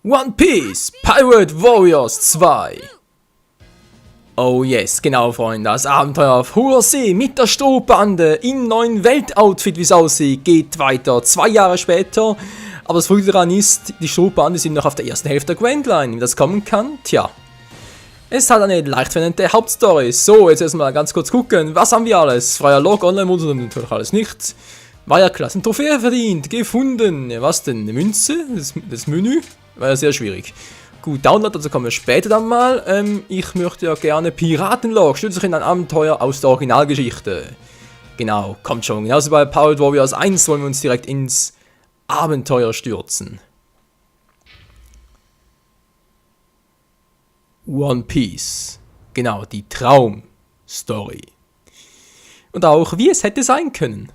One Piece Pirate Warriors 2. Oh yes, genau Freunde, das Abenteuer auf hoher See mit der Strohbande im neuen Weltoutfit, wie es aussieht, geht weiter 2 Jahre später. Aber das Verrückte daran ist, die Strohbande sind noch auf der ersten Hälfte der Grand Line. Wie das kommen kann, tja. Es hat eine leicht veränderte Hauptstory. So, jetzt erstmal ganz kurz gucken, was haben wir alles? Freier Log, Online-Modus und natürlich alles nicht. War ja klasse, Trophäe verdient, gefunden. Ja, was denn, eine Münze? Das Menü? War ja sehr schwierig. Gut, Download, dazu kommen wir später dann mal. Ich möchte ja gerne Piratenlog, stützt sich in ein Abenteuer aus der Originalgeschichte. Genau, kommt schon. Genauso bei Pirate Warriors 1 wollen wir uns direkt ins Abenteuer stürzen. One Piece. Genau, die Traumstory. Und auch, wie es hätte sein können.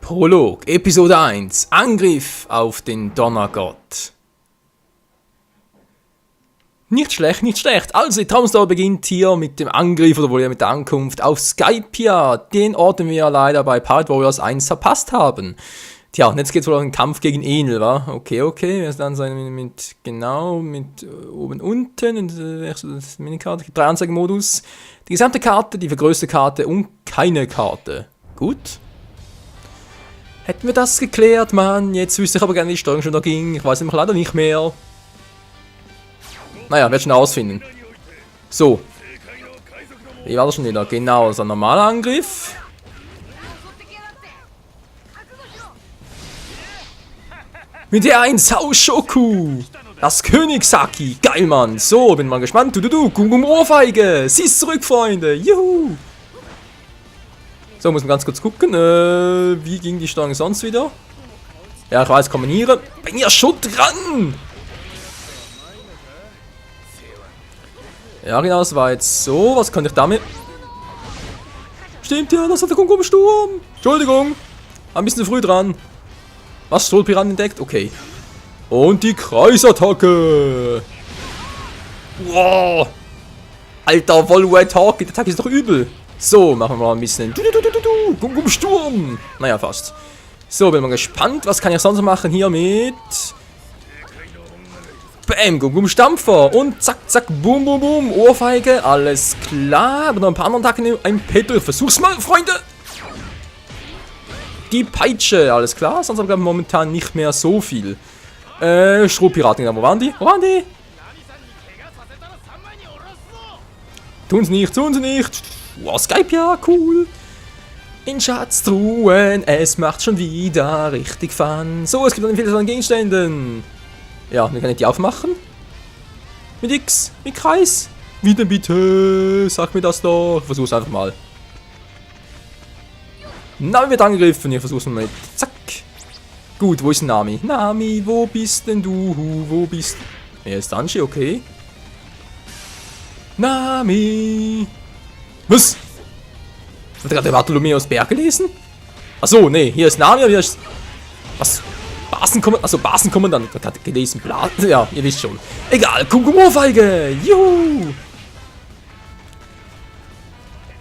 Prolog, Episode 1, Angriff auf den Donnergott. Nicht schlecht, nicht schlecht. Also die Traumstory beginnt hier mit dem Angriff, oder wohl ja mit der Ankunft auf Skypiea, den Ort, den wir ja leider bei Pirate Warriors 1 verpasst haben. Tja, und jetzt geht es wohl um den Kampf gegen Enel, wa? Okay. Wir werden dann sein mit oben, unten, und das Minikarte, 3 Anzeigemodus. Die gesamte Karte, die vergrößerte Karte und keine Karte. Gut. Hätten wir das geklärt, Mann. Jetzt wüsste ich aber gerne, wie die Steuerung schon da ging. Ich weiß nämlich leider nicht mehr. Naja, wird schon herausfinden. So. Wie war das schon wieder? Genau, das ist ein normaler Angriff. Mit der 1 Haushoku. Das Königssaki. Geil, Mann. So, bin mal gespannt. Gum Ohrfeige. Sie ist zurück, Freunde. Juhu. So, muss man ganz kurz gucken. Wie ging die Steuerung sonst wieder? Ja, ich weiß, kombinieren. Bin ja schon dran. Ja, genau, das war jetzt so. Was könnte ich damit? Stimmt ja, das hat der Sturm. Entschuldigung. Ein bisschen früh dran. Was? Strohpiraten entdeckt? Okay. Und die Kreisattacke. Wow. Alter, voll Red Hawk, der Attack ist doch übel. So, machen wir mal ein bisschen. Gum-Gum-Sturm. Naja, fast. So, bin mal gespannt. Was kann ich sonst machen hier mit... Bam, Gum-Gum-Stampfer. Und zack, zack, boom, boom, boom. Ohrfeige, alles klar. Aber noch ein paar andere Attacken im Petto. Versuch's mal, Freunde. Die Peitsche, alles klar. Sonst haben wir momentan nicht mehr so viel. Strohpiraten, wo waren die? Wo waren die? Tun sie nicht, tun sie nicht. Wow, Skype, ja, cool. In Schatztruhen, es macht schon wieder richtig Fun. So, es gibt dann viele von Gegenständen. Ja, wir können die aufmachen. Mit X, mit Kreis. Wie denn bitte? Sag mir das doch. Ich versuch's einfach mal. Nami wird angegriffen. Ich versuch's mal mit. Zack. Gut, wo ist Nami? Nami, wo bist denn du? Wo bist du? Er ist Anshi, okay. Nami. Was? Hat gerade der Bartholomäus Bär gelesen? Achso, nee, hier ist Nami, hier ist... Was? Basenkommandant? Achso, Basenkommandant. Ich hatte gelesen, Blasen. Ja, ihr wisst schon. Egal, Kukumorfeige. Juhu.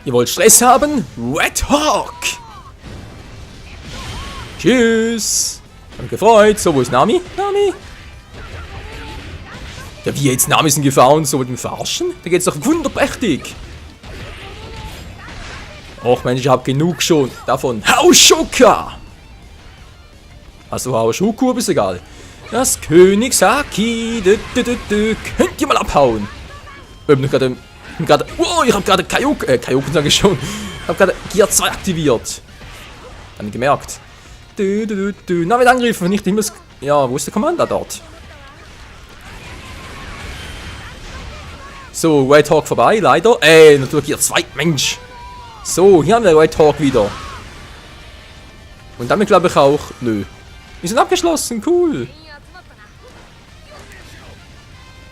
Ihr wollt Stress haben? Red Hawk. Tschüss. Hab mich gefreut. So, wo ist Nami? Nami. Ja, wie jetzt? Nami ist in Gefahr und so mit dem Verarschen? Da geht's doch wunderprächtig. Och Mensch, ich hab genug schon davon. Haushoka! Also Haushoku, ist egal. Das Königshaki. Könnt ihr mal abhauen? Wow, ich hab gerade Kaioken sage ich schon. Ich hab gerade Gear 2 aktiviert. Hab ich gemerkt. Na, wird angegriffen, nicht immer. Ja, wo ist der Commander dort? So, Red Hawk vorbei, leider. Natürlich Gear 2, Mensch. So, hier haben wir Red Hawk wieder. Und damit glaube ich auch... Nö. Wir sind abgeschlossen, cool.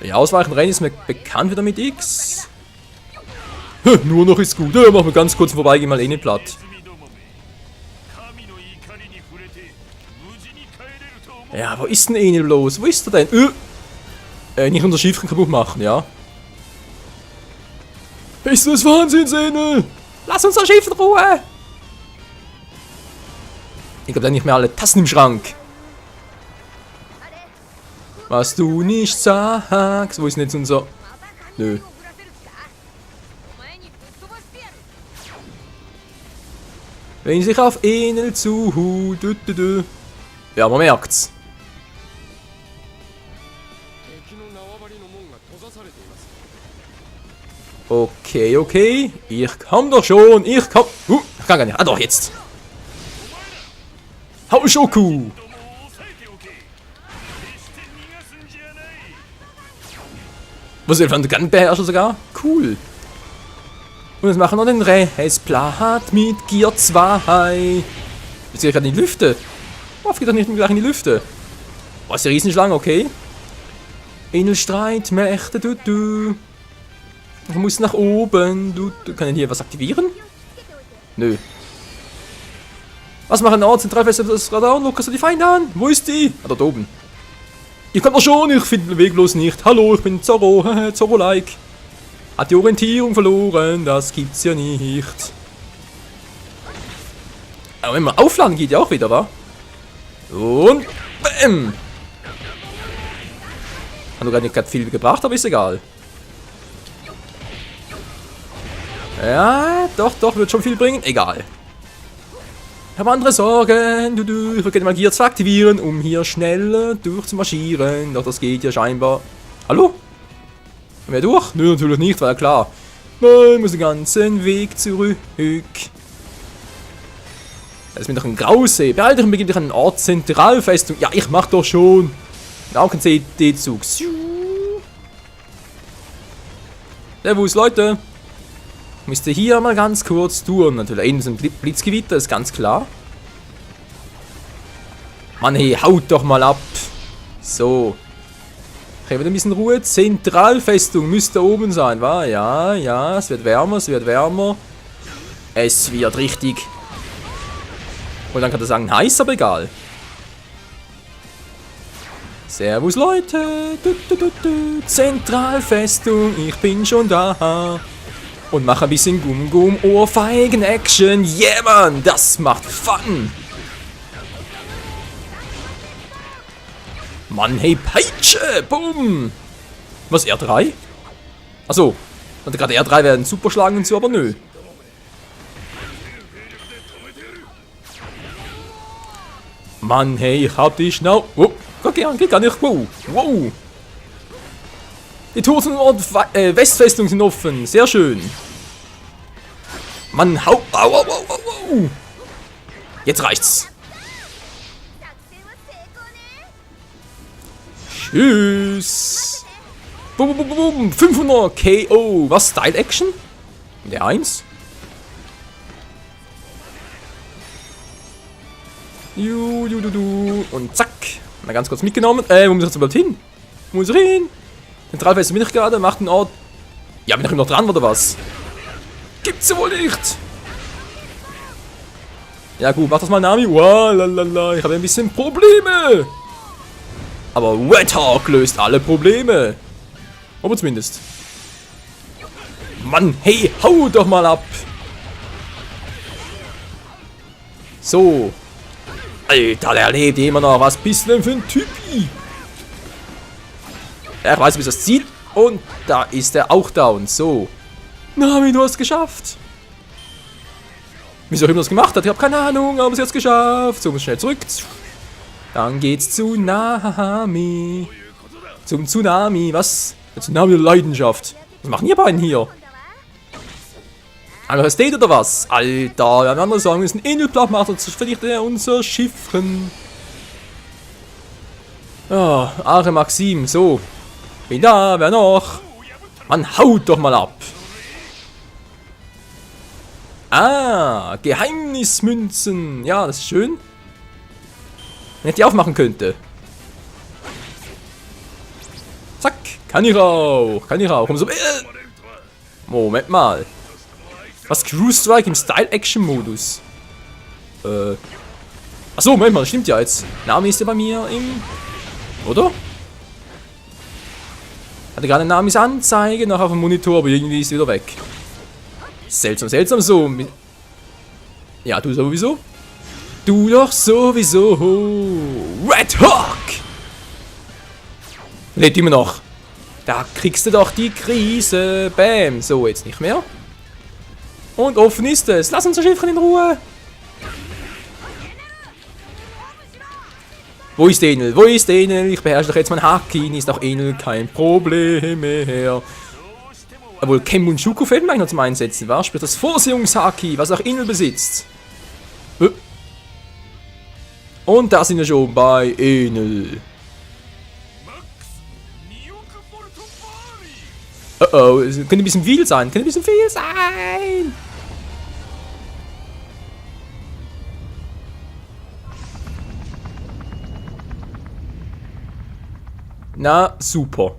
Ja, Ausweichen Rennen ist mir bekannt wieder mit X. Nur noch ist gut. Ja, machen wir ganz kurz vorbei, gehen mal eh nicht platt. Ja, wo ist denn Enel bloß? Wo ist er denn? Nicht unser Schiff kaputt machen, ja. Ist das Wahnsinn, Enel? Lass unser Schiff in Ruhe! Ich glaube, da nicht mehr alle Tassen im Schrank. Was du nicht sagst. Wo ist denn jetzt unser... Nö. Wenn sich auf Enel zu... Ja, man merkt's. Okay, okay. Ich komm doch schon. Ich komm... ich kann gar nicht. Ah doch, jetzt. Haushoku. Was ist der Gunbeherrscher sogar? Cool. Und jetzt machen wir noch den Restplat mit Gear 2. Jetzt geht gerade in die Lüfte. Warum geht doch nicht gleich in die Lüfte? Was ist die Riesenschlange, okay. Enelstreit, Mächte, Ich muss nach oben. Kann ich hier was aktivieren? Nö. Was machen Ort? Zentralfest das Radar und lockst du die Feinde an? Wo ist die? Ah, dort oben. Ihr kommt doch schon, ich finde den Weg bloß nicht. Hallo, ich bin Zorro, Zorro-like. Hat die Orientierung verloren, das gibt's ja nicht. Aber wenn man aufladen geht ja auch wieder, wa? Und BÄM! Hat noch gar nicht viel gebracht, aber ist egal. Ja, doch, wird schon viel bringen. Egal. Ich habe andere Sorgen. Ich will gerne mal Gear 2 aktivieren, um hier schneller durchzumarschieren. Doch das geht ja scheinbar. Hallo? Sind wir durch? Nö, natürlich nicht, war ja klar. Nein, ich muss den ganzen Weg zurück. Das ist mir doch ein Grausee. Behalte ich beginnt an Ort Zentralfestung. Ja, ich mach doch schon. Auch ein CD-Zug. Servus, Leute. Müsste hier mal ganz kurz tun. Natürlich, ein Blitzgewitter ist ganz klar. Mann, hey, haut doch mal ab. So. Okay, wieder ein bisschen Ruhe. Zentralfestung müsste oben sein, wa? Ja, es wird wärmer, es wird wärmer. Es wird richtig. Und dann kann er sagen, heiß, aber egal. Servus Leute, Zentralfestung, ich bin schon da. Und mach ein bisschen Ohrfeigen-Action. Yeah, Mann, das macht Fun. Mann, hey, Peitsche, bumm. Was, R3? Achso, ich hatte gerade R3 werden super schlagen und so, aber nö. Mann, hey, ich hab die Schnau... Oh, geht gar nicht. Wow, wow. Die Toten und Westfestung sind offen. Sehr schön. Mann, hau... Au, au, au, au, au. Jetzt reicht's. Tschüss. Bum, bum, bum, bum. 500 KO. Was? Style Action? Der 1. Und zack. Mal ganz kurz mitgenommen. Wo muss ich jetzt überhaupt hin? Wo muss ich hin? Zentralfest bin ich gerade. Macht einen Ort. Ja, bin ich noch dran oder was? Gibt's ja wohl nicht. Ja gut, mach das mal Nami. Wow, lalala. Ich habe ein bisschen Probleme. Aber Red Hawk löst alle Probleme. Aber zumindest. Mann, hey, hau doch mal ab. So. Alter, der lebt immer noch. Was bist du denn für ein Typi? Ja, ich weiß, wie es das zieht. Und da ist er auch down. So. Nami, du hast es geschafft. Wieso auch immer das gemacht hat, ich habe keine Ahnung, aber sie hat es geschafft. So, muss schnell zurück. Dann geht's zu Nami. Zum Tsunami. Was? Der Tsunami der Leidenschaft. Was machen ihr beiden hier? Einfach State oder was? Alter, wir haben andere sagen müssen, Inselblatt macht uns verliert er unser Schiffchen. Ja, Are Maxim, so. Bin da, wer noch? Man haut doch mal ab. Ah, Geheimnismünzen. Ja, das ist schön. Wenn ich die aufmachen könnte. Zack, kann ich auch. Umso Moment mal. Was? Crew Strike im Style-Action-Modus? Achso, Moment mal, das stimmt ja jetzt. Nami ist ja bei mir im... Oder? Hatte gerade Namis Anzeige noch auf dem Monitor, aber irgendwie ist sie wieder weg. Seltsam, seltsam so. Ja, du sowieso. Du doch sowieso. Red Hawk! Lebt immer noch. Da kriegst du doch die Krise. Bam. So, jetzt nicht mehr. Und offen ist es. Lass unser Schiffchen in Ruhe. Wo ist Enel? Wo ist Enel? Ich beherrsche doch jetzt mein Haki. Ist doch Enel kein Problem mehr. Obwohl, Kem und Shuko fehlen mir noch zum Einsetzen. Was? Sprich das Vorsehungshaki, was auch Enel besitzt. Und da sind wir schon bei Enel. Oh, es könnte ein bisschen viel sein. Na, super.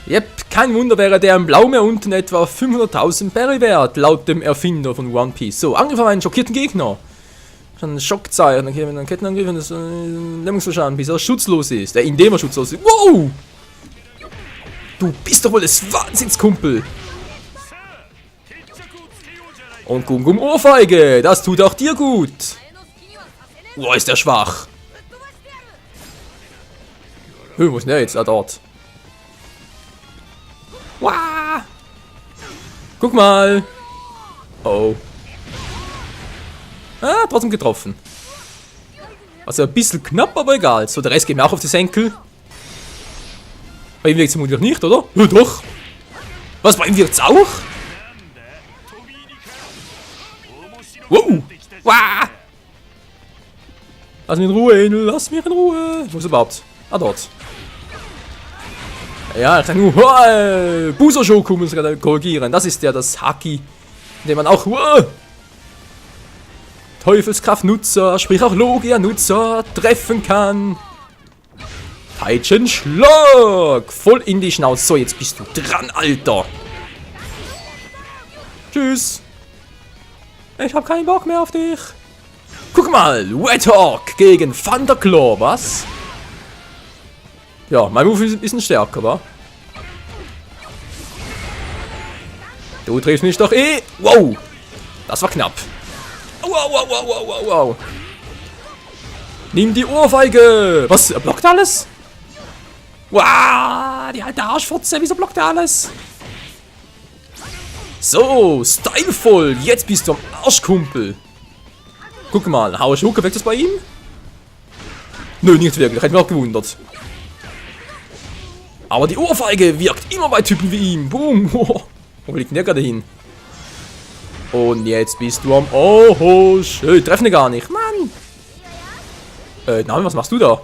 Yep, kein Wunder wäre der im Blaumeer unten etwa 500.000 Berry wert, laut dem Erfinder von One Piece. So, Angriff auf einen schockierten Gegner. Schon ein Schockzeichen, dann können wir einen Kettenangriff und das Lähmungsverscharen, bis er schutzlos ist. Indem er schutzlos ist. Wow! Du bist doch wohl des Wahnsinns, Kumpel. Und Gum Ohrfeige, das tut auch dir gut. Wo ist der schwach? Wo ist denn der jetzt? Ah, dort. Wow. Guck mal. Oh. Ah, trotzdem getroffen. Also ein bisschen knapp, aber egal. So, der Rest geht mir auch auf die Senkel. Bei ihm wirkt es vermutlich nicht, oder? Ja, doch. Was, bei ihm wirkt es auch? Wow. Wow. Lass mich in Ruhe, Enel. Lass mich in Ruhe. Wo ist er überhaupt? Ah, dort. Ja, ich kann nur Buso-Shoku muss ich gerade korrigieren. Das ist ja das Haki, den man auch Teufelskraft-Nutzer, sprich auch Logia-Nutzer treffen kann. Peitschenschlag! Voll in die Schnauze. So, jetzt bist du dran, Alter. Tschüss. Ich hab keinen Bock mehr auf dich. Guck mal, Red Hawk gegen Thunderclaw, was? Ja, mein Move ist ein bisschen stärker, wa? Du triffst mich doch eh. Wow, das war knapp. Wow, wow, wow, wow, wow, wow. Nimm die Ohrfeige. Was, er blockt alles? Wow, die alte Arschfotze, wieso blockt er alles? So, stylevoll, jetzt bist du am Arsch, Kumpel. Guck mal, hau ich Hucke, weg das bei ihm? Nö, nicht wirklich, hätte mich auch gewundert. Aber die Ohrfeige wirkt immer bei Typen wie ihm. Boom. Wo liegt denn der gerade hin? Und jetzt bist du am Arsch. Hey, treffen ihn gar nicht, Mann. Nami, was machst du da?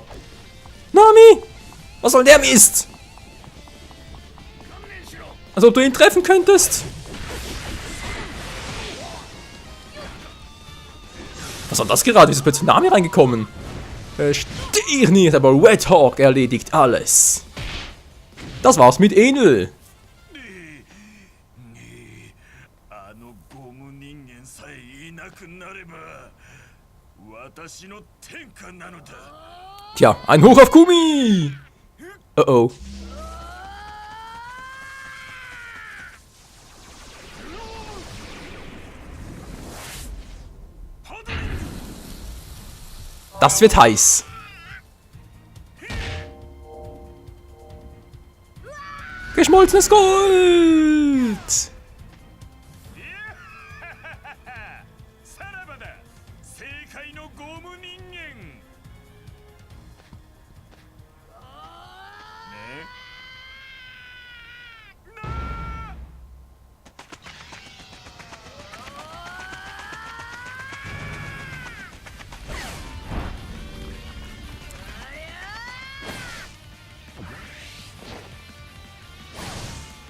Nami! Was soll der Mist? Als ob du ihn treffen könntest. Was war das gerade? Wie ist plötzlich Nami reingekommen? Verstehe ich nicht, aber Red Hawk erledigt alles. Das war's mit Enel. Tja, ein Hoch auf Kumi! Oh oh. Das wird heiß. Geschmolzenes Gold!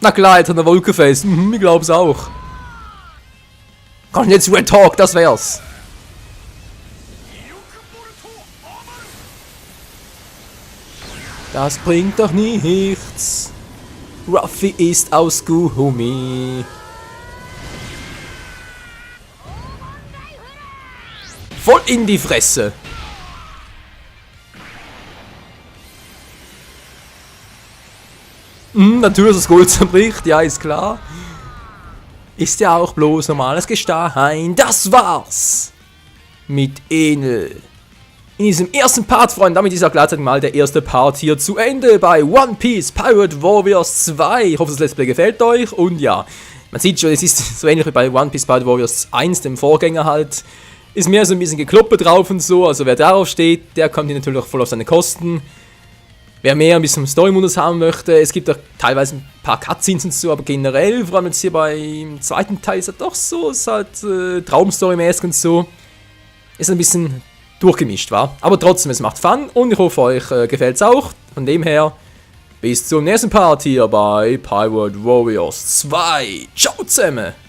Na klar, jetzt hat er Wolkenface. Ich glaub's auch. Komm jetzt, Red Hawk, das wär's. Das bringt doch nichts. Ruffy ist aus Gummi. Voll in die Fresse. Natürlich, dass das Gold zerbricht, ja, ist klar. Ist ja auch bloß normales Gestein. Das war's mit Enel. In diesem ersten Part, Freunde, damit ist auch gleichzeitig mal der erste Part hier zu Ende bei One Piece Pirate Warriors 2. Ich hoffe, das Let's Play gefällt euch und ja, man sieht schon, es ist so ähnlich wie bei One Piece Pirate Warriors 1, dem Vorgänger halt. Ist mehr so ein bisschen Gekloppe drauf und so, also wer darauf steht, der kommt hier natürlich auch voll auf seine Kosten. Wer mehr ein bisschen Story-Modus haben möchte, es gibt auch teilweise ein paar Cutscenes und so, aber generell, vor allem jetzt hier beim zweiten Teil ist es doch so, ist halt Traumstory-mäßig und so. Ist ein bisschen durchgemischt, war. Aber trotzdem, es macht Fun und ich hoffe, euch gefällt es auch. Von dem her, bis zum nächsten Part hier bei Pirate Warriors 2. Ciao zusammen!